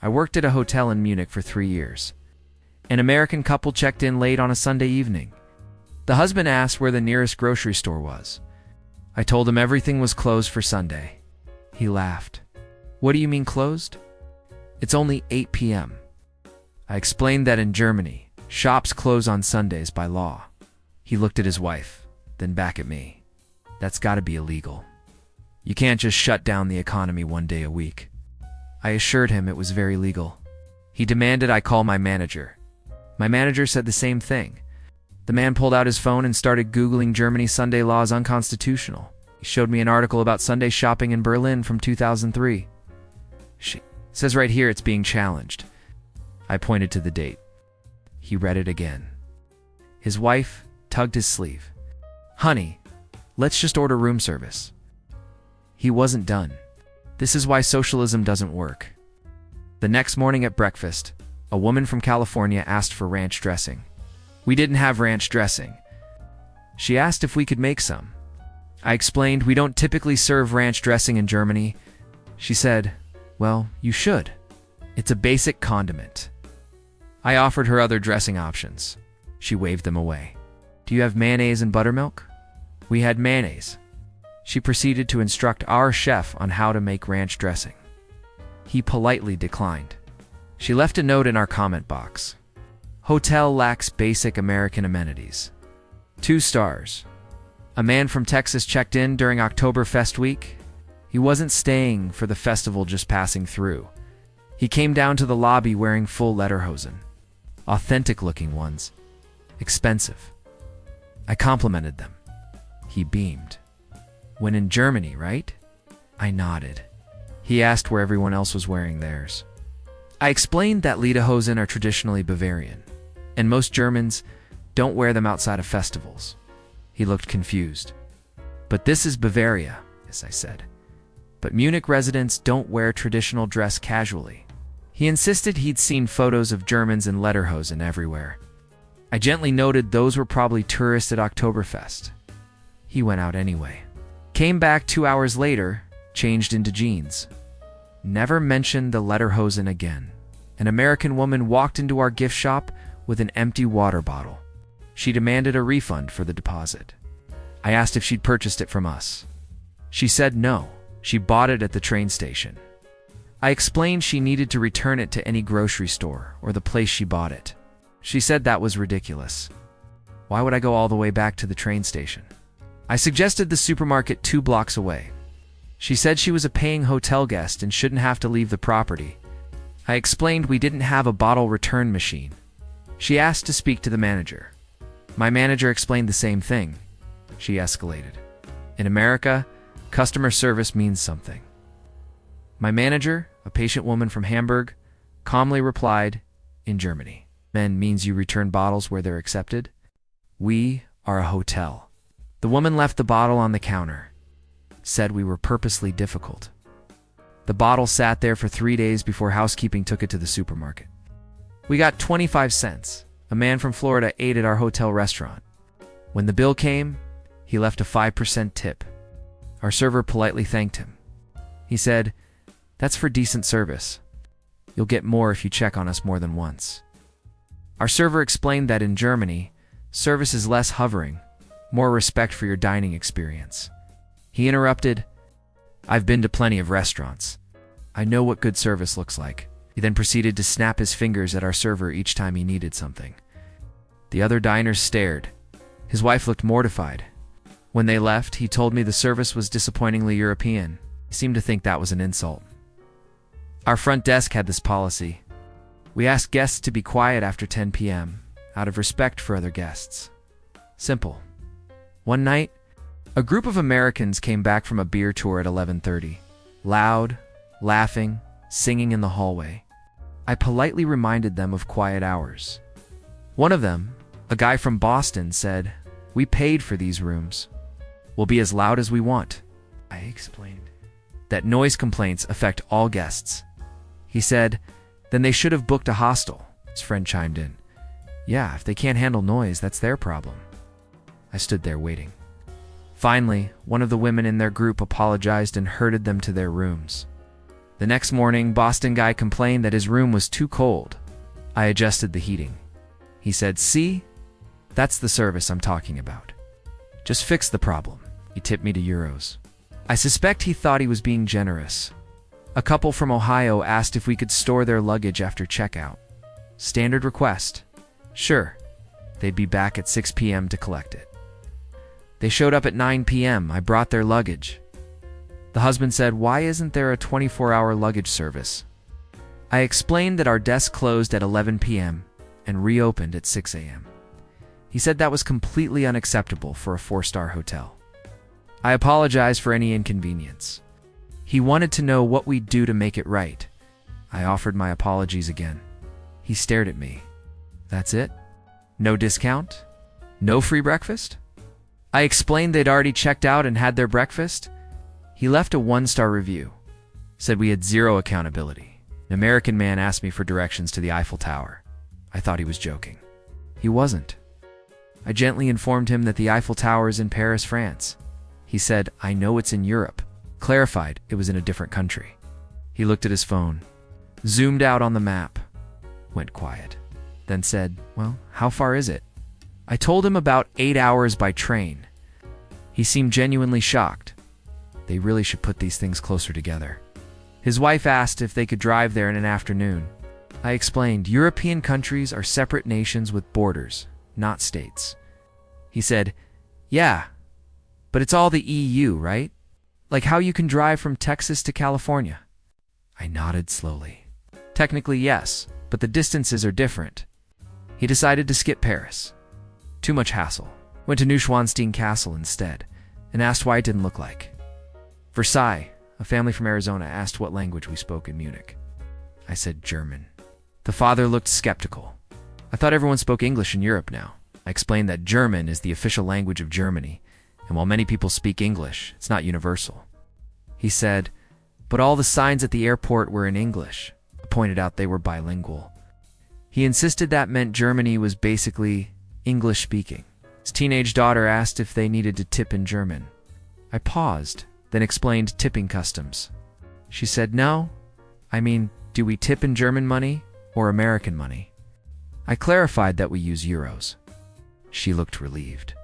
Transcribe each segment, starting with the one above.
I worked at a hotel in Munich for 3 years. An American couple checked in late on a Sunday evening. The husband asked where the nearest grocery store was. I told him everything was closed for Sunday. He laughed. "What do you mean closed? It's only 8 p.m. I explained that in Germany, shops close on Sundays by law. He looked at his wife, then back at me. That's gotta be illegal. You can't just shut down the economy 1 day a week. I assured him it was very legal. He demanded I call my manager. My manager said the same thing. The man pulled out his phone and started Googling Germany's Sunday laws unconstitutional. He showed me an article about Sunday shopping in Berlin from 2003. It says right here it's being challenged. I pointed to the date. He read it again. His wife tugged his sleeve. "Honey, let's just order room service." He wasn't done. This is why socialism doesn't work. The next morning at breakfast, a woman from California asked for ranch dressing. We didn't have ranch dressing. She asked if we could make some. I explained we don't typically serve ranch dressing in Germany. She said, "Well, you should. It's a basic condiment." I offered her other dressing options. She waved them away. "Do you have mayonnaise and buttermilk?" We had mayonnaise. She proceeded to instruct our chef on how to make ranch dressing. He politely declined. She left a note in our comment box. "Hotel lacks basic American amenities. 2 stars. A man from Texas checked in during Oktoberfest week. He wasn't staying for the festival, just passing through. He came down to the lobby wearing full lederhosen. Authentic-looking ones. Expensive." I complimented them. He beamed. "When in Germany, right?" I nodded. He asked where everyone else was wearing theirs. I explained that lederhosen are traditionally Bavarian, and most Germans don't wear them outside of festivals. He looked confused. "But this is Bavaria," as I said. "But Munich residents don't wear traditional dress casually." He insisted he'd seen photos of Germans in lederhosen everywhere. I gently noted those were probably tourists at Oktoberfest. He went out anyway. Came back 2 hours later, changed into jeans. Never mentioned the lederhosen again. An American woman walked into our gift shop with an empty water bottle. She demanded a refund for the deposit. I asked if she'd purchased it from us. She said no, she bought it at the train station. I explained she needed to return it to any grocery store or the place she bought it. She said that was ridiculous. Why would I go all the way back to the train station? I suggested the supermarket 2 blocks away. She said she was a paying hotel guest and shouldn't have to leave the property. I explained we didn't have a bottle return machine. She asked to speak to the manager. My manager explained the same thing. She escalated. In America, customer service means something. My manager, a patient woman from Hamburg, calmly replied, "In Germany, men means you return bottles where they're accepted. We are a hotel." The woman left the bottle on the counter. Said we were purposely difficult. The bottle sat there for 3 days before housekeeping took it to the supermarket. We got 25 cents. A man from Florida ate at our hotel restaurant. When the bill came, he left a 5% tip. Our server politely thanked him. He said, "That's for decent service. You'll get more if you check on us more than once." Our server explained that in Germany, service is less hovering, more respect for your dining experience. He interrupted, "I've been to plenty of restaurants. I know what good service looks like." He then proceeded to snap his fingers at our server each time he needed something. The other diners stared. His wife looked mortified. When they left, he told me the service was disappointingly European. He seemed to think that was an insult. Our front desk had this policy. We asked guests to be quiet after 10 p.m., out of respect for other guests. Simple. One night, a group of Americans came back from a beer tour at 11:30. Loud, laughing, singing in the hallway. I politely reminded them of quiet hours. One of them, a guy from Boston, said, "We paid for these rooms. We'll be as loud as we want." I explained that noise complaints affect all guests. He said, "Then they should have booked a hostel." His friend chimed in, "Yeah, if they can't handle noise, that's their problem." I stood there waiting. Finally, one of the women in their group apologized and herded them to their rooms. The next morning, Boston guy complained that his room was too cold. I adjusted the heating. He said, "See? That's the service I'm talking about. Just fix the problem." He tipped me €2. I suspect he thought he was being generous. A couple from Ohio asked if we could store their luggage after checkout. Standard request. Sure. They'd be back at 6 p.m. to collect it. They showed up at 9 p.m. I brought their luggage. The husband said, "Why isn't there a 24-hour luggage service?" I explained that our desk closed at 11 p.m. and reopened at 6 a.m. He said that was completely unacceptable for a 4-star hotel. I apologized for any inconvenience. He wanted to know what we'd do to make it right. I offered my apologies again. He stared at me. "That's it? No discount? No free breakfast?" I explained they'd already checked out and had their breakfast. He left a 1-star review. Said we had zero accountability. An American man asked me for directions to the Eiffel Tower. I thought he was joking. He wasn't. I gently informed him that the Eiffel Tower is in Paris, France. He said, "I know it's in Europe." Clarified it was in a different country. He looked at his phone, zoomed out on the map, went quiet, then said, "Well, how far is it?" I told him about 8 hours by train. He seemed genuinely shocked. They really should put these things closer together. His wife asked if they could drive there in an afternoon. I explained, European countries are separate nations with borders, not states. He said, "Yeah, but it's all the EU, right? Like how you can drive from Texas to California." I nodded slowly. Technically, yes, but the distances are different. He decided to skip Paris. Too much hassle. Went to Neuschwanstein Castle instead, and asked why it didn't look like. Versailles, a family from Arizona, asked what language we spoke in Munich. I said German. The father looked skeptical. I thought everyone spoke English in Europe now. I explained that German is the official language of Germany, and while many people speak English, it's not universal. He said, "But all the signs at the airport were in English." I pointed out they were bilingual. He insisted that meant Germany was basically English-speaking. His teenage daughter asked if they needed to tip in German. I paused, then explained tipping customs. She said, "No. I mean, do we tip in German money or American money?" I clarified that we use euros. She looked relieved.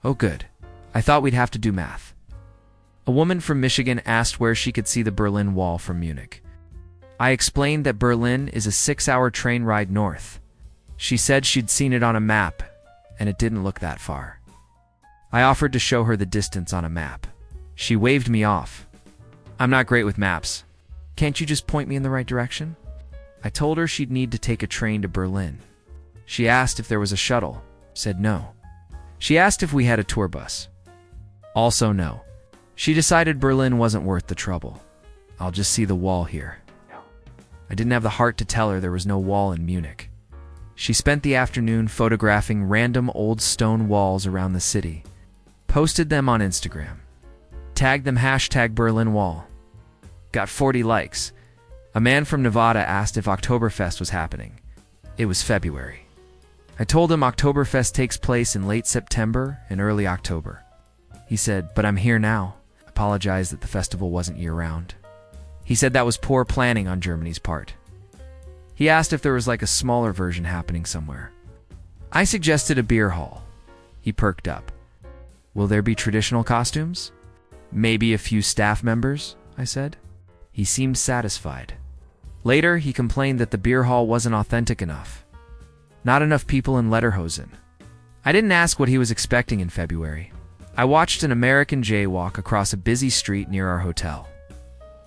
Oh, good. I thought we'd have to do math. A woman from Michigan asked where she could see the Berlin Wall from Munich. I explained that Berlin is a 6-hour train ride north. She said she'd seen it on a map, and it didn't look that far. I offered to show her the distance on a map. She waved me off. "I'm not great with maps. Can't you just point me in the right direction?" I told her she'd need to take a train to Berlin. She asked if there was a shuttle. Said no. She asked if we had a tour bus. Also no. She decided Berlin wasn't worth the trouble. "I'll just see the wall here." I didn't have the heart to tell her there was no wall in Munich. She spent the afternoon photographing random old stone walls around the city, posted them on Instagram, tagged them #BerlinWall. Got 40 likes. A man from Nevada asked if Oktoberfest was happening. It was February. I told him Oktoberfest takes place in late September and early October. He said, "But I'm here now." I apologized that the festival wasn't year-round. He said that was poor planning on Germany's part. He asked if there was like a smaller version happening somewhere. I suggested a beer hall. He perked up. "Will there be traditional costumes? Maybe a few staff members?" I said. He seemed satisfied. Later, he complained that the beer hall wasn't authentic enough. Not enough people in lederhosen. I didn't ask what he was expecting in February. I watched an American jaywalk across a busy street near our hotel.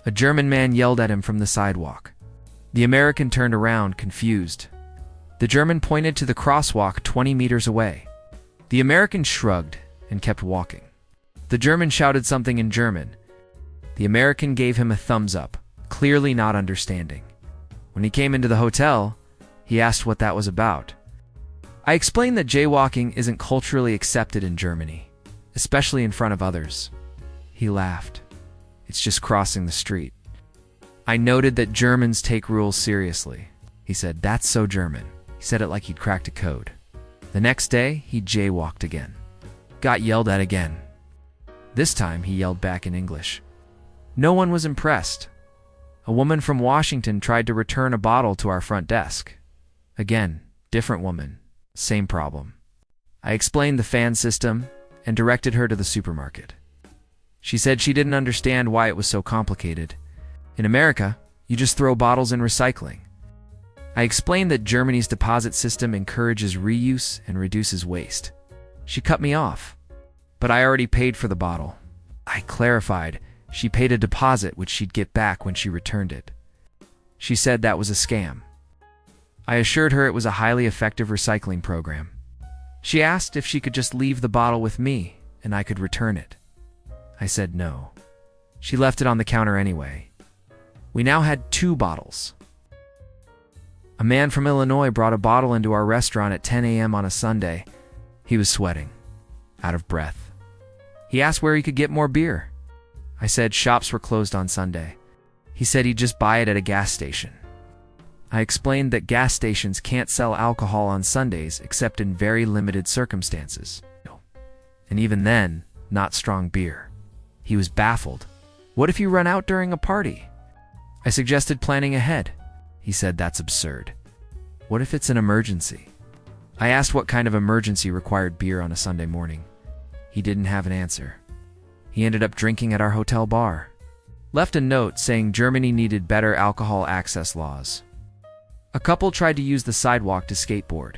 A German man yelled at him from the sidewalk. The American turned around, confused. The German pointed to the crosswalk 20 meters away. The American shrugged and kept walking. The German shouted something in German. The American gave him a thumbs up, clearly not understanding. When he came into the hotel, he asked what that was about. I explained that jaywalking isn't culturally accepted in Germany, especially in front of others. He laughed. "It's just crossing the street." I noted that Germans take rules seriously. He said, "That's so German." He said it like he'd cracked a code. The next day, he jaywalked again. Got yelled at again. This time, he yelled back in English. No one was impressed. A woman from Washington tried to return a bottle to our front desk. Again, different woman, same problem. I explained the fan system and directed her to the supermarket. She said she didn't understand why it was so complicated. In America, you just throw bottles in recycling. I explained that Germany's deposit system encourages reuse and reduces waste. She cut me off, but I already paid for the bottle. I clarified she paid a deposit which she'd get back when she returned it. She said that was a scam. I assured her it was a highly effective recycling program. She asked if she could just leave the bottle with me and I could return it. I said no. She left it on the counter anyway. We now had 2 bottles. A man from Illinois brought a bottle into our restaurant at 10 a.m. on a Sunday. He was sweating, out of breath. He asked where he could get more beer. I said shops were closed on Sunday. He said he'd just buy it at a gas station. I explained that gas stations can't sell alcohol on Sundays except in very limited circumstances. And even then, not strong beer. He was baffled. What if you run out during a party? I suggested planning ahead. He said that's absurd. What if it's an emergency? I asked what kind of emergency required beer on a Sunday morning. He didn't have an answer. He ended up drinking at our hotel bar. Left a note saying Germany needed better alcohol access laws. A couple tried to use the sidewalk to skateboard.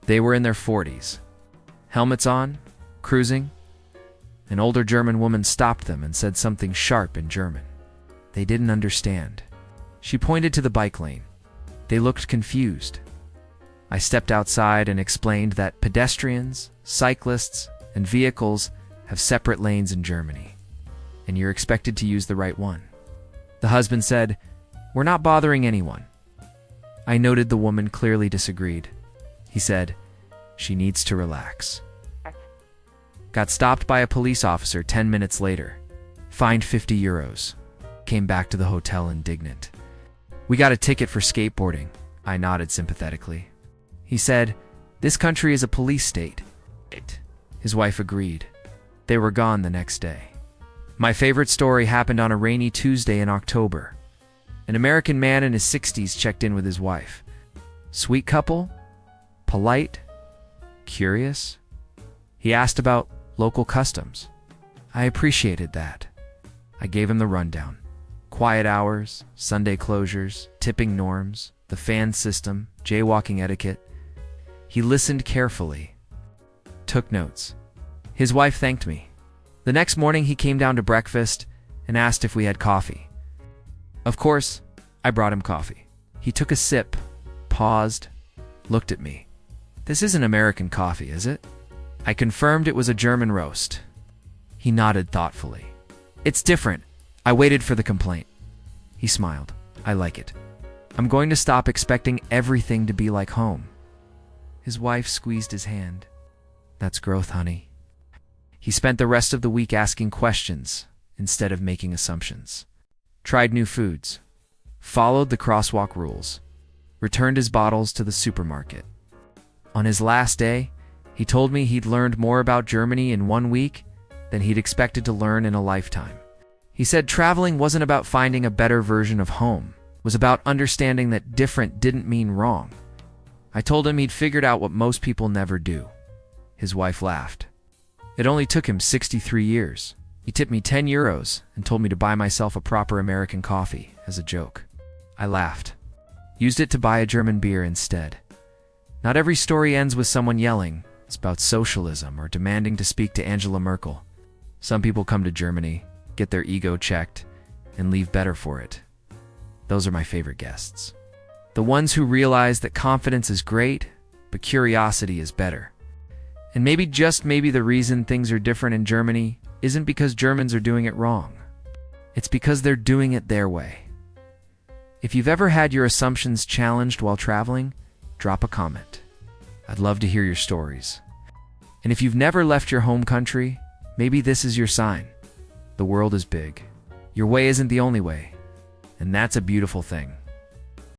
They were in their 40s. Helmets on, cruising. An older German woman stopped them and said something sharp in German. They didn't understand. She pointed to the bike lane. They looked confused. I stepped outside and explained that pedestrians, cyclists, and vehicles have separate lanes in Germany, and you're expected to use the right one. The husband said, "We're not bothering anyone." I noted the woman clearly disagreed. He said, "She needs to relax." Got stopped by a police officer 10 minutes later. Fined €50. Came back to the hotel indignant. "We got a ticket for skateboarding." I nodded sympathetically. He said, "This country is a police state." His wife agreed. They were gone the next day. My favorite story happened on a rainy Tuesday in October. An American man in his 60s checked in with his wife. Sweet couple? Polite? Curious? He asked about local customs. I appreciated that. I gave him the rundown. Quiet hours, Sunday closures, tipping norms, the fan system, jaywalking etiquette. He listened carefully, took notes. His wife thanked me. The next morning he came down to breakfast and asked if we had coffee. Of course, I brought him coffee. He took a sip, paused, looked at me. "This isn't American coffee, is it?" I confirmed it was a German roast. He nodded thoughtfully. "It's different. I waited for the complaint." He smiled. "I like it. I'm going to stop expecting everything to be like home." His wife squeezed his hand. "That's growth, honey." He spent the rest of the week asking questions instead of making assumptions. Tried new foods. Followed the crosswalk rules. Returned his bottles to the supermarket. On his last day, he told me he'd learned more about Germany in 1 week than he'd expected to learn in a lifetime. He said traveling wasn't about finding a better version of home. It was about understanding that different didn't mean wrong. I told him he'd figured out what most people never do. His wife laughed. It only took him 63 years. He tipped me €10 and told me to buy myself a proper American coffee as a joke. I laughed. Used it to buy a German beer instead. Not every story ends with someone yelling. It's about socialism or demanding to speak to Angela Merkel. Some people come to Germany, get their ego checked, and leave better for it. Those are my favorite guests. The ones who realize that confidence is great, but curiosity is better. And maybe, just maybe, the reason things are different in Germany isn't because Germans are doing it wrong. It's because they're doing it their way. If you've ever had your assumptions challenged while traveling, drop a comment. I'd love to hear your stories. And if you've never left your home country, maybe this is your sign. The world is big. Your way isn't the only way. And that's a beautiful thing.